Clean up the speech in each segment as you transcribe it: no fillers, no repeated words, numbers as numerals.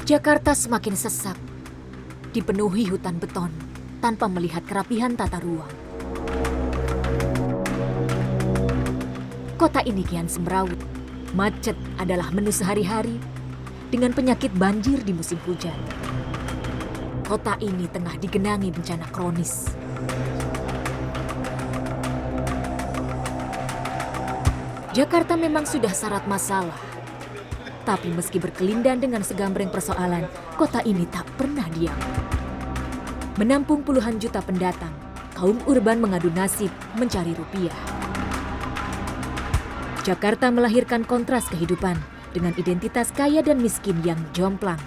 Jakarta semakin sesak, dipenuhi hutan beton tanpa melihat kerapihan tata ruang. Kota ini kian semrawut. Macet adalah menu sehari-hari dengan penyakit banjir di musim hujan. Kota ini tengah digenangi bencana kronis. Jakarta memang sudah syarat masalah. Tapi meski berkelindan dengan segambreng persoalan, kota ini tak pernah diam. Menampung puluhan juta pendatang, kaum urban mengadu nasib mencari rupiah. Jakarta melahirkan kontras kehidupan dengan identitas kaya dan miskin yang jomplang.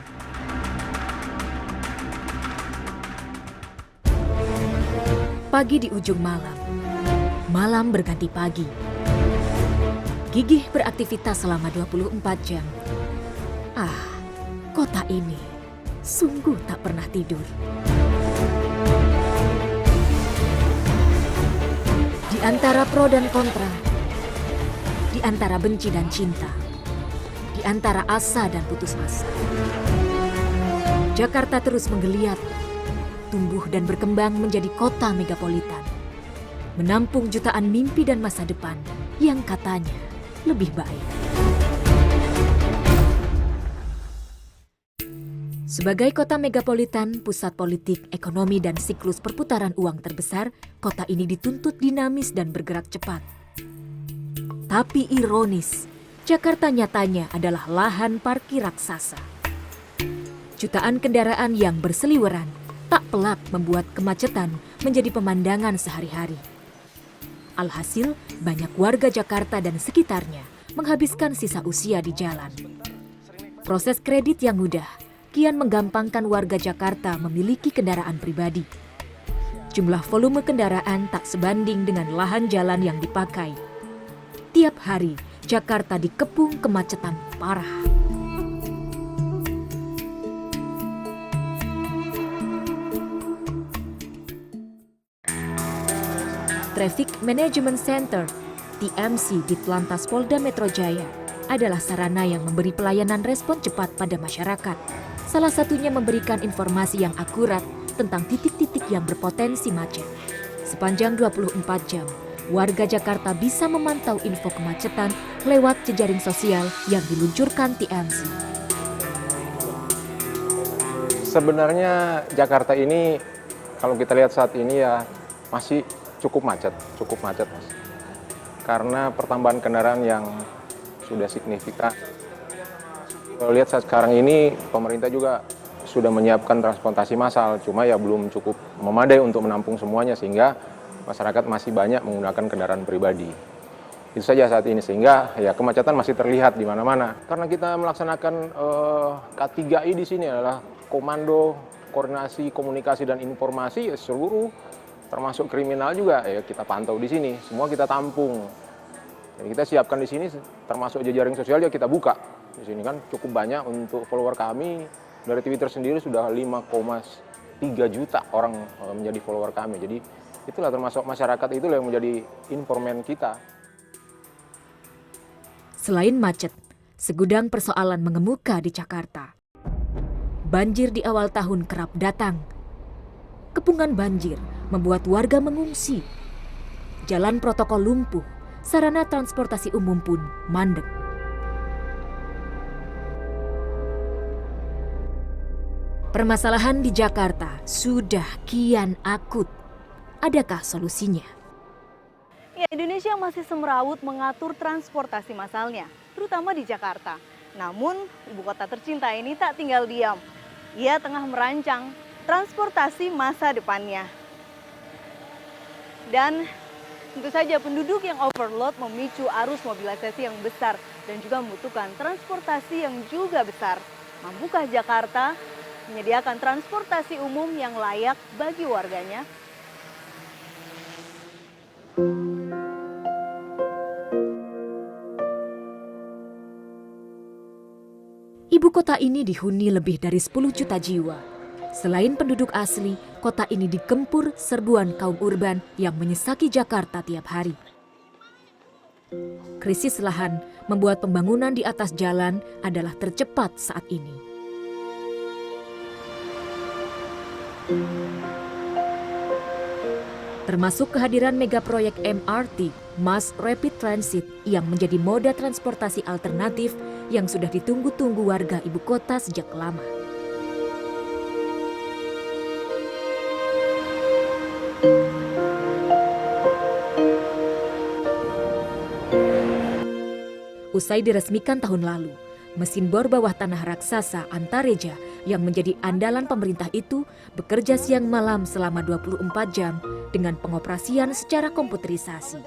Pagi di ujung malam, malam berganti pagi. Gigih beraktivitas selama 24 jam. Kota ini sungguh tak pernah tidur. Di antara pro dan kontra, di antara benci dan cinta, di antara asa dan putus asa, Jakarta terus menggeliat, tumbuh dan berkembang menjadi kota megapolitan, menampung jutaan mimpi dan masa depan yang katanya lebih baik. Sebagai kota megapolitan, pusat politik, ekonomi, dan siklus perputaran uang terbesar, kota ini dituntut dinamis dan bergerak cepat. Tapi ironis, Jakarta nyatanya adalah lahan parkir raksasa. Jutaan kendaraan yang berseliweran tak pelak membuat kemacetan menjadi pemandangan sehari-hari. Alhasil, banyak warga Jakarta dan sekitarnya menghabiskan sisa usia di jalan. Proses kredit yang mudah kian menggampangkan warga Jakarta memiliki kendaraan pribadi. Jumlah volume kendaraan tak sebanding dengan lahan jalan yang dipakai. Tiap hari, Jakarta dikepung kemacetan parah. Traffic Management Center, TMC di Telantas Polda Metro Jaya adalah sarana yang memberi pelayanan respon cepat pada masyarakat. Salah satunya memberikan informasi yang akurat tentang titik-titik yang berpotensi macet. Sepanjang 24 jam, warga Jakarta bisa memantau info kemacetan lewat jejaring sosial yang diluncurkan TMC. Sebenarnya Jakarta ini, kalau kita lihat saat ini ya masih cukup macet Mas. Karena pertambahan kendaraan yang sudah signifikan. Kalau lihat saat sekarang ini, pemerintah juga sudah menyiapkan transportasi massal, cuma ya belum cukup memadai untuk menampung semuanya, sehingga masyarakat masih banyak menggunakan kendaraan pribadi. Itu saja saat ini, sehingga ya kemacetan masih terlihat di mana-mana. Karena kita melaksanakan K3I di sini adalah Komando Koordinasi Komunikasi dan Informasi, ya seluruh termasuk kriminal juga ya kita pantau di sini, semua kita tampung. Jadi kita siapkan di sini, termasuk jejaring sosial ya kita buka. Di sini kan cukup banyak untuk follower kami, dari Twitter sendiri sudah 5,3 juta orang menjadi follower kami. Jadi itulah termasuk masyarakat itulah yang menjadi informan kita. Selain macet, segudang persoalan mengemuka di Jakarta. Banjir di awal tahun kerap datang. Kepungan banjir membuat warga mengungsi. Jalan protokol lumpuh, sarana transportasi umum pun mandek. Permasalahan di Jakarta sudah kian akut. Adakah solusinya? Ya, Indonesia masih semrawut mengatur transportasi massalnya, terutama di Jakarta. Namun, ibu kota tercinta ini tak tinggal diam. Ia tengah merancang transportasi masa depannya. Dan tentu saja penduduk yang overload memicu arus mobilisasi yang besar dan juga membutuhkan transportasi yang juga besar. Mampukah Jakarta menyediakan transportasi umum yang layak bagi warganya? Ibu kota ini dihuni lebih dari 10 juta jiwa. Selain penduduk asli, kota ini digempur serbuan kaum urban yang menyesaki Jakarta tiap hari. Krisis lahan membuat pembangunan di atas jalan adalah tercepat saat ini. Termasuk kehadiran megaproyek MRT, Mass Rapid Transit, yang menjadi moda transportasi alternatif yang sudah ditunggu-tunggu warga ibu kota sejak lama. Usai diresmikan tahun lalu, mesin bor bawah tanah raksasa Antareja yang menjadi andalan pemerintah itu bekerja siang malam selama 24 jam dengan pengoperasian secara komputerisasi.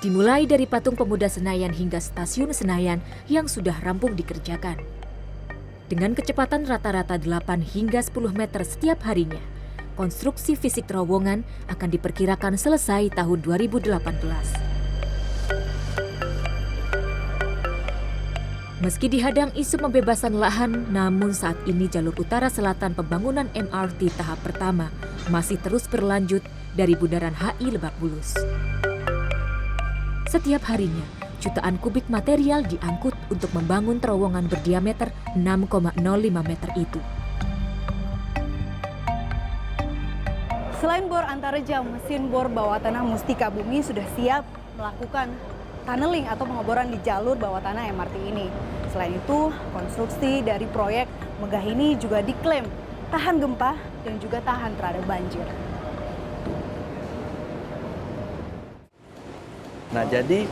Dimulai dari Patung Pemuda Senayan hingga Stasiun Senayan yang sudah rampung dikerjakan. Dengan kecepatan rata-rata 8 hingga 10 meter setiap harinya, konstruksi fisik terowongan akan diperkirakan selesai tahun 2018. Meski dihadang isu pembebasan lahan, namun saat ini jalur utara selatan pembangunan MRT tahap pertama masih terus berlanjut dari Bundaran HI Lebak Bulus. Setiap harinya, jutaan kubik material diangkut untuk membangun terowongan berdiameter 6,05 meter itu. Selain bor Antareja, mesin bor bawah tanah Mustika Bumi sudah siap melakukan tunneling atau pengeboran di jalur bawah tanah MRT ini. Selain itu, konstruksi dari proyek megah ini juga diklaim tahan gempa dan juga tahan terhadap banjir. Nah, jadi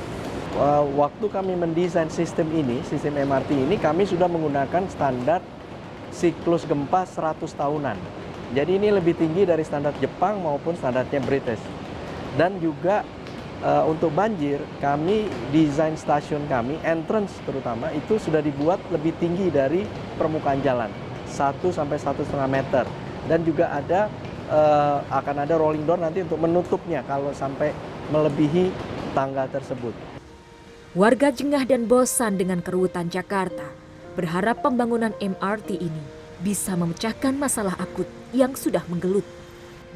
waktu kami mendesain sistem ini, sistem MRT ini, kami sudah menggunakan standar siklus gempa 100 tahunan. Jadi ini lebih tinggi dari standar Jepang maupun standarnya British. Dan juga untuk banjir, kami desain stasiun kami, entrance terutama, itu sudah dibuat lebih tinggi dari permukaan jalan, 1 sampai 1,5 meter. Dan juga akan ada rolling door nanti untuk menutupnya kalau sampai melebihi tangga tersebut. Warga jengah dan bosan dengan keruwetan Jakarta, berharap pembangunan MRT ini bisa memecahkan masalah akut yang sudah menggelut,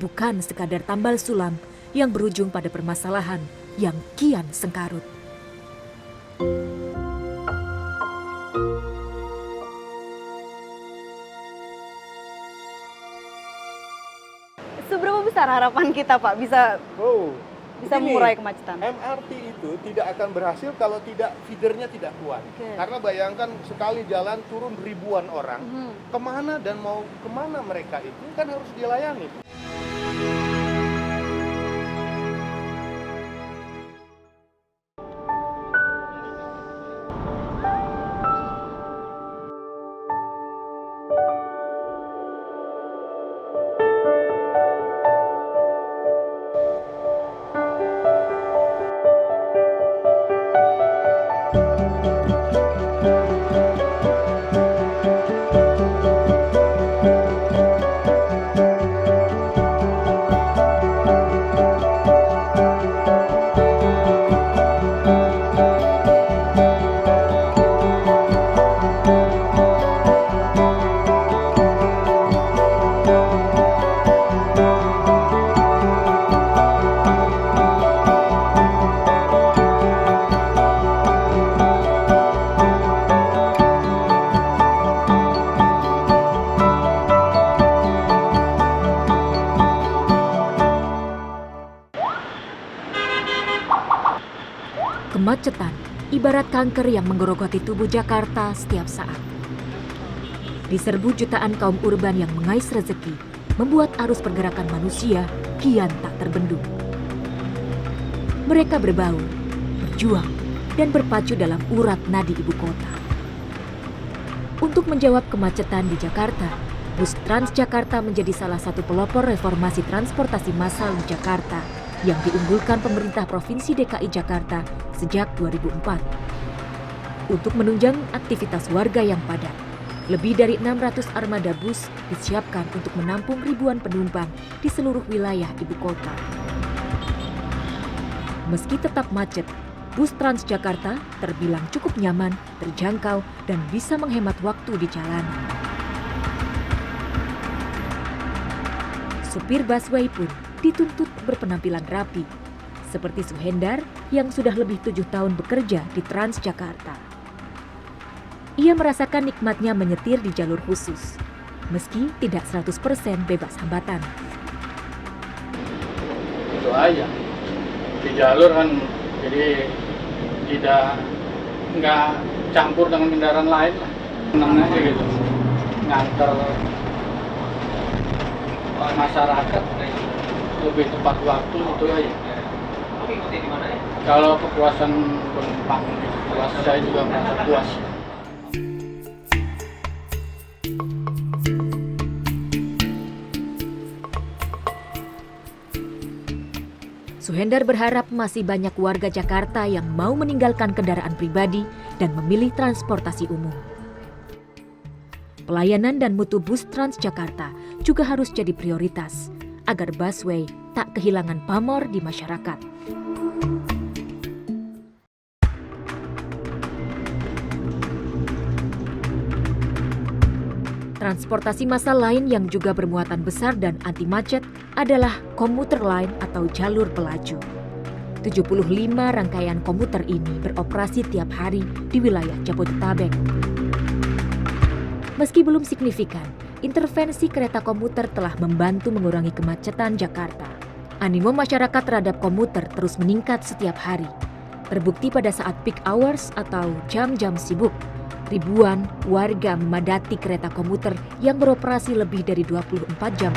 bukan sekadar tambal sulam yang berujung pada permasalahan yang kian sengkarut. Seberapa besar harapan kita, Pak, bisa begini, mengurai kemacetan? MRT itu tidak akan berhasil kalau feedernya tidak kuat. Karena bayangkan sekali jalan turun ribuan orang, kemana dan mau kemana mereka itu kan harus dilayani. Kemacetan ibarat kanker yang menggerogoti tubuh Jakarta setiap saat. Diserbu jutaan kaum urban yang mengais rezeki, membuat arus pergerakan manusia kian tak terbendung. Mereka berbaur, berjuang, dan berpacu dalam urat nadi ibu kota. Untuk menjawab kemacetan di Jakarta, bus Transjakarta menjadi salah satu pelopor reformasi transportasi massal di Jakarta yang diunggulkan pemerintah Provinsi DKI Jakarta sejak 2004. Untuk menunjang aktivitas warga yang padat, lebih dari 600 armada bus disiapkan untuk menampung ribuan penumpang di seluruh wilayah ibu kota. Meski tetap macet, bus Transjakarta terbilang cukup nyaman, terjangkau, dan bisa menghemat waktu di jalanan. Supir busway pun dituntut berpenampilan rapi, seperti Suhendar yang sudah lebih 7 tahun bekerja di Transjakarta. Ia merasakan nikmatnya menyetir di jalur khusus. meski tidak 100% bebas hambatan. Itu aja. Di jalur kan jadi nggak campur dengan kendaraan lain lah. Tenang aja gitu. Nganter masyarakat lebih tepat waktu itu aja. Kalau kepuasan penumpang puas, saya juga merasa puas. Suhendar berharap masih banyak warga Jakarta yang mau meninggalkan kendaraan pribadi dan memilih transportasi umum. Pelayanan dan mutu bus Transjakarta juga harus jadi prioritas agar busway tak kehilangan pamor di masyarakat. Transportasi massal lain yang juga bermuatan besar dan anti macet adalah komuter line atau jalur pelaju. 75 rangkaian komuter ini beroperasi tiap hari di wilayah Jabodetabek. Meski belum signifikan, intervensi kereta komuter telah membantu mengurangi kemacetan Jakarta. Animo masyarakat terhadap komuter terus meningkat setiap hari. Terbukti pada saat peak hours atau jam-jam sibuk, ribuan warga memadati kereta komuter yang beroperasi lebih dari 24 jam.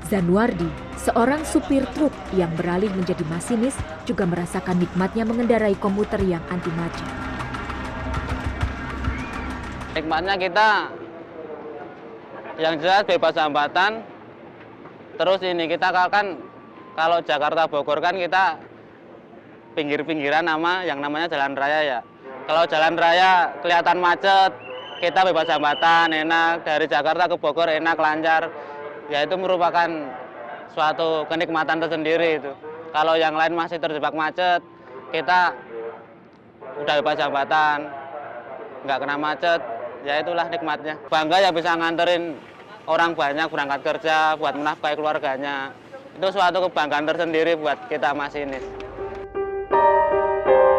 Zanwardi, seorang supir truk yang beralih menjadi masinis, juga merasakan nikmatnya mengendarai komuter yang anti macet. Nikmatnya kita yang jelas bebas hambatan. Terus ini kita kan kalau Jakarta Bogor kan kita pinggir-pinggiran yang namanya jalan raya ya. Kalau jalan raya kelihatan macet, kita bebas hambatan, enak. Dari Jakarta ke Bogor enak, lancar. Ya itu merupakan suatu kenikmatan tersendiri itu. Kalau yang lain masih terjebak macet, kita udah bebas hambatan, nggak kena macet. Ya itulah nikmatnya. Bangga ya bisa nganterin orang banyak berangkat kerja buat menafkahi keluarganya. Itu suatu kebanggaan tersendiri buat kita masinis.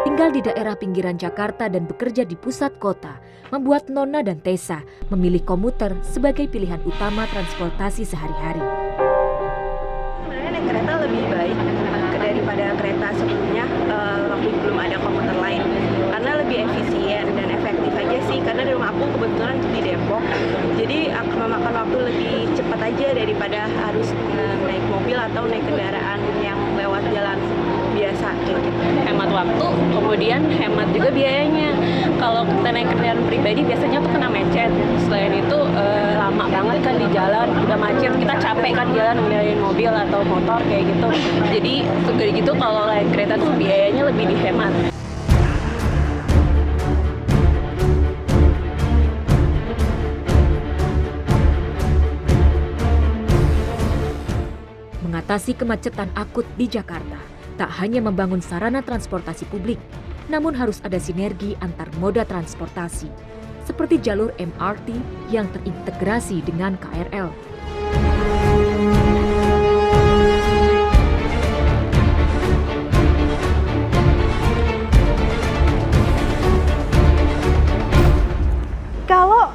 Tinggal di daerah pinggiran Jakarta dan bekerja di pusat kota, membuat Nona dan Tessa memilih komuter sebagai pilihan utama transportasi sehari-hari. Sebenarnya naik kereta lebih baik daripada kereta sebelumnya waktu belum ada komuter lain. Karena lebih efisien dan efektif aja sih, karena di rumah aku kebetulan di Depok. Jadi akan memakan waktu lebih cepat aja daripada harus naik mobil atau naik kendaraan yang lewat jalan biasa kayak gitu. Hemat waktu, kemudian hemat juga biayanya. Kalau kita naik kendaraan pribadi biasanya tuh kena macet. Selain itu lama banget kan di jalan, udah macet, kita capek kan jalan ngendarain mobil atau motor kayak gitu. Jadi segede gitu kalau naik kereta tuh biayanya lebih dihemat. Mengatasi kemacetan akut di Jakarta, tak hanya membangun sarana transportasi publik, namun harus ada sinergi antar moda transportasi, seperti jalur MRT yang terintegrasi dengan KRL. Kalau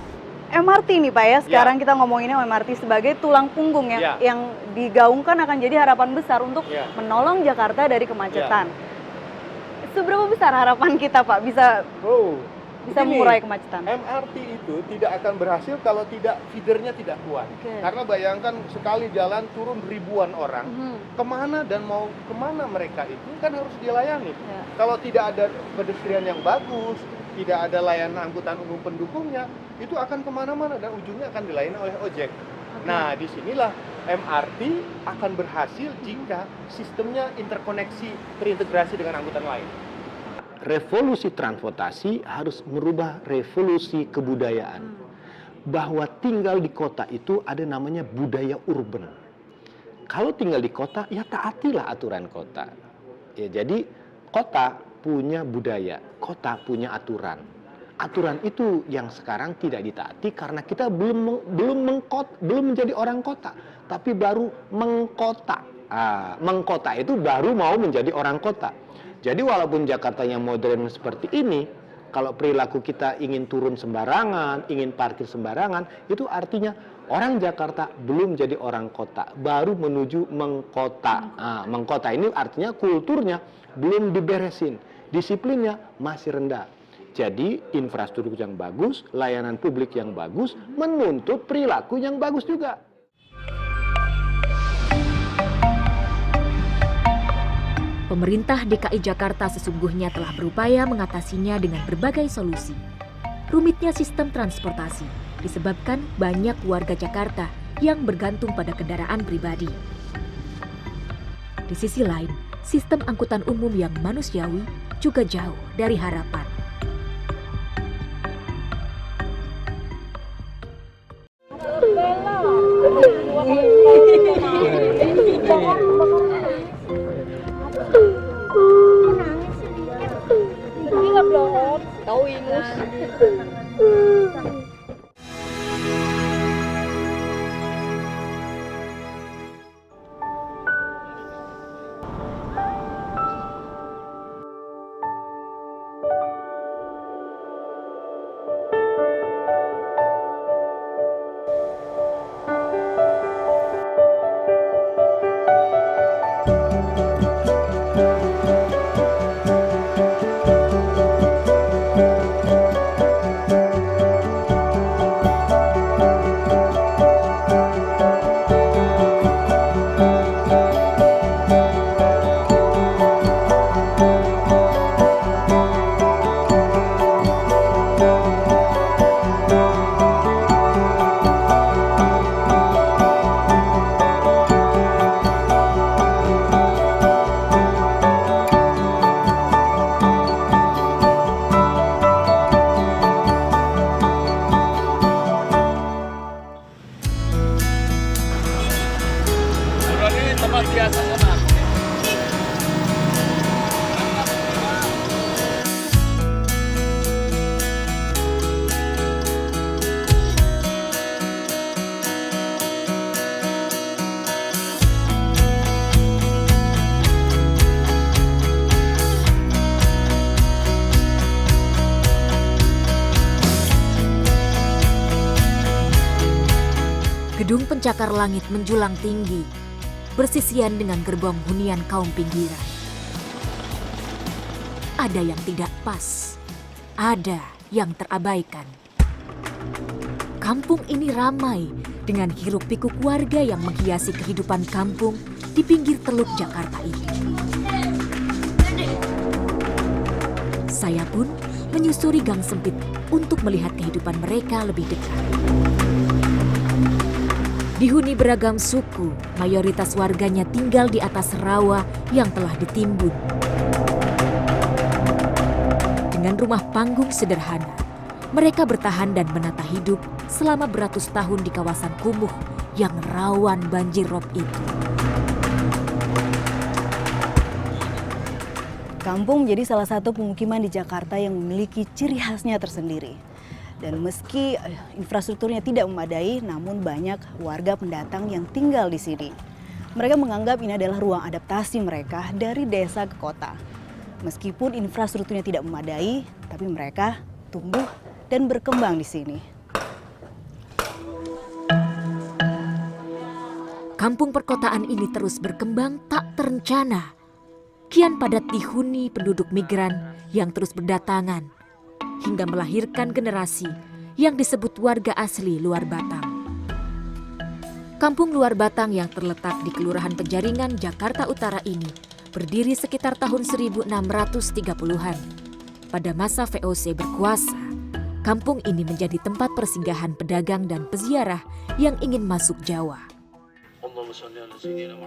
MRT nih Pak ya, sekarang kita ngomonginnya MRT sebagai tulang punggung yang digaungkan akan jadi harapan besar untuk menolong Jakarta dari kemacetan. Seberapa besar harapan kita Pak bisa mengurai kemacetan? MRT itu tidak akan berhasil kalau feedernya tidak kuat. Karena bayangkan sekali jalan turun ribuan orang, kemana dan mau kemana mereka itu kan harus dilayani. Kalau tidak ada pedestrian yang bagus, tidak ada layanan angkutan umum pendukungnya, itu akan kemana-mana dan ujungnya akan dilayani oleh ojek. Nah, disinilah MRT akan berhasil jika sistemnya interkoneksi, terintegrasi dengan angkutan lain. Revolusi transportasi harus merubah revolusi kebudayaan. Bahwa tinggal di kota itu ada namanya budaya urban. Kalau tinggal di kota, ya taatilah aturan kota. Ya, jadi kota punya budaya, kota punya aturan. Aturan itu yang sekarang tidak ditaati karena kita belum menjadi orang kota, tapi baru mengkota. Mengkota itu baru mau menjadi orang kota. Jadi walaupun Jakartanya modern seperti ini, kalau perilaku kita ingin turun sembarangan, ingin parkir sembarangan, itu artinya orang Jakarta belum jadi orang kota, baru menuju mengkota. Nah, mengkota ini artinya kulturnya belum diberesin, disiplinnya masih rendah. Jadi infrastruktur yang bagus, layanan publik yang bagus, menuntut perilaku yang bagus juga. Pemerintah DKI Jakarta sesungguhnya telah berupaya mengatasinya dengan berbagai solusi. Rumitnya sistem transportasi disebabkan banyak warga Jakarta yang bergantung pada kendaraan pribadi. Di sisi lain, sistem angkutan umum yang manusiawi juga jauh dari harapan. Tahu ingus. Gedung pencakar langit menjulang tinggi, bersisian dengan gerbong hunian kaum pinggiran. Ada yang tidak pas, ada yang terabaikan. Kampung ini ramai dengan hiruk-pikuk warga yang menghiasi kehidupan kampung di pinggir Teluk Jakarta ini. Saya pun menyusuri gang sempit untuk melihat kehidupan mereka lebih dekat. Dihuni beragam suku, mayoritas warganya tinggal di atas rawa yang telah ditimbun. Dengan rumah panggung sederhana, mereka bertahan dan menata hidup selama beratus tahun di kawasan kumuh yang rawan banjir rob itu. Kampung menjadi salah satu pemukiman di Jakarta yang memiliki ciri khasnya tersendiri. Dan meski infrastrukturnya tidak memadai, namun banyak warga pendatang yang tinggal di sini. Mereka menganggap ini adalah ruang adaptasi mereka dari desa ke kota. Meskipun infrastrukturnya tidak memadai, tapi mereka tumbuh dan berkembang di sini. Kampung perkotaan ini terus berkembang tak terencana. Kian padat dihuni penduduk migran yang terus berdatangan, hingga melahirkan generasi yang disebut warga asli Luar Batang. Kampung Luar Batang yang terletak di Kelurahan Penjaringan, Jakarta Utara ini berdiri sekitar tahun 1630-an. Pada masa VOC berkuasa, kampung ini menjadi tempat persinggahan pedagang dan peziarah yang ingin masuk Jawa.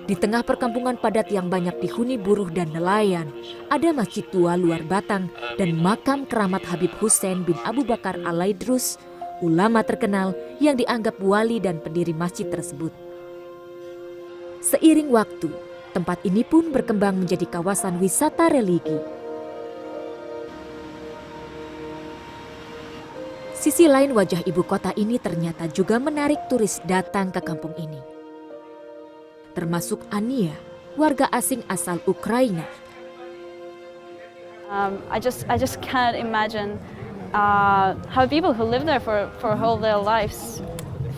Di tengah perkampungan padat yang banyak dihuni buruh dan nelayan, ada Masjid Tua Luar Batang dan makam keramat Habib Hussein bin Abu Bakar Al-Aidrus, ulama terkenal yang dianggap wali dan pendiri masjid tersebut. Seiring waktu, tempat ini pun berkembang menjadi kawasan wisata religi. Sisi lain wajah ibu kota ini ternyata juga menarik turis datang ke kampung ini. Termasuk Ania, warga asing asal Ukraina. I just can't imagine how people who live there for whole their lives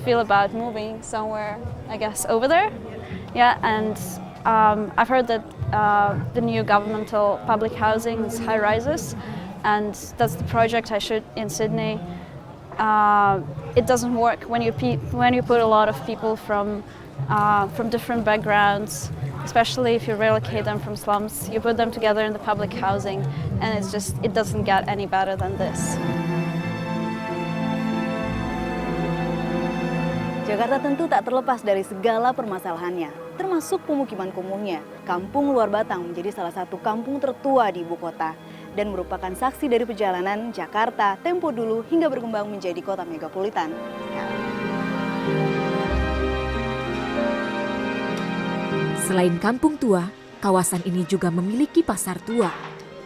feel about moving somewhere, I guess, over there. Yeah, and I've heard that the new governmental public housing is high rises, and that's the project I should in Sydney. It doesn't work when you put a lot of people from different backgrounds, especially if you relocate them from slums. You put them together in the public housing, and it doesn't get any better than this. Jakarta tentu tak terlepas dari segala permasalahannya, termasuk pemukiman kumuhnya. Kampung Luar Batang menjadi salah satu kampung tertua di ibu kota dan merupakan saksi dari perjalanan Jakarta tempo dulu hingga berkembang menjadi kota megapolitan. Selain kampung tua, kawasan ini juga memiliki pasar tua,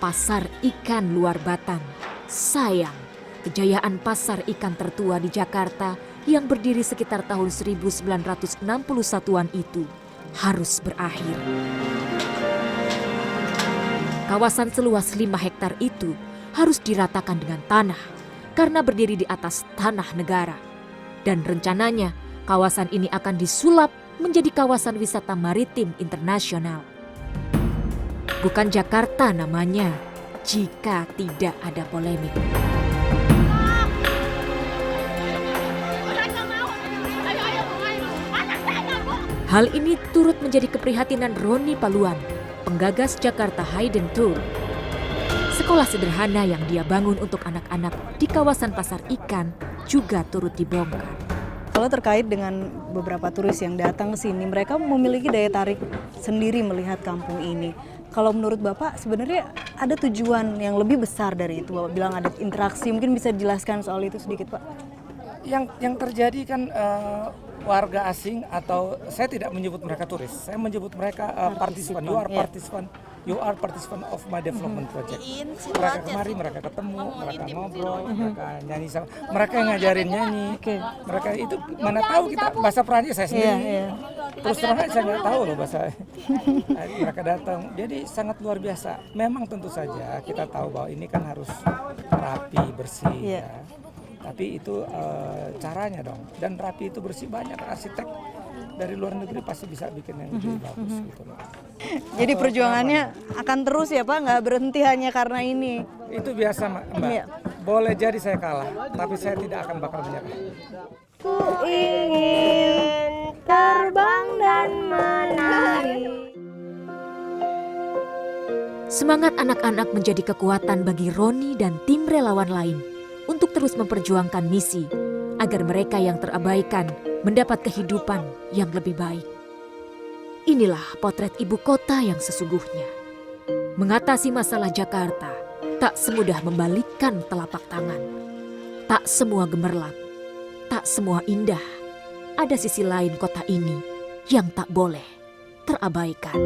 Pasar Ikan Luar Batang. Sayang, kejayaan pasar ikan tertua di Jakarta yang berdiri sekitar tahun 1961-an itu harus berakhir. Kawasan seluas 5 hektar itu harus diratakan dengan tanah karena berdiri di atas tanah negara. Dan rencananya kawasan ini akan disulap menjadi kawasan wisata maritim internasional. Bukan Jakarta namanya jika tidak ada polemik. Hal ini turut menjadi keprihatinan Roni Paluan, penggagas Jakarta Hidden Tour. Sekolah sederhana yang dia bangun untuk anak-anak di kawasan pasar ikan juga turut dibongkar. Kalau terkait dengan beberapa turis yang datang ke sini, mereka memiliki daya tarik sendiri melihat kampung ini. Kalau menurut Bapak sebenarnya ada tujuan yang lebih besar dari itu. Bapak bilang ada interaksi, mungkin bisa dijelaskan soal itu sedikit Pak? Yang terjadi kan warga asing, atau saya tidak menyebut mereka turis, saya menyebut mereka partisipan. You are participant of my development project. Mereka kemari, mereka ketemu, mereka ngobrol, mereka nyanyi sama, mereka yang ngajarin nyanyi. Mereka itu mana tahu kita bahasa Perancis, saya sendiri. Terus terang saya nggak tahu loh bahasa. Mereka datang, jadi sangat luar biasa. Memang tentu saja kita tahu bahwa ini kan harus rapi, bersih. Ya. Tapi itu caranya dong. Dan rapi itu bersih, banyak arsitek dari luar negeri pasti bisa bikin yang lebih bagus gitu. Jadi perjuangannya akan terus ya Pak, nggak berhenti hanya karena ini. Itu biasa Mbak. Iya. Boleh jadi saya kalah, tapi saya tidak akan bakal menyerah. Ku ingin terbang dan menari. Semangat anak-anak menjadi kekuatan bagi Roni dan tim relawan lain untuk terus memperjuangkan misi agar mereka yang terabaikan mendapat kehidupan yang lebih baik. Inilah potret ibu kota yang sesungguhnya. Mengatasi masalah Jakarta tak semudah membalikkan telapak tangan. Tak semua gemerlap, tak semua indah. Ada sisi lain kota ini yang tak boleh terabaikan.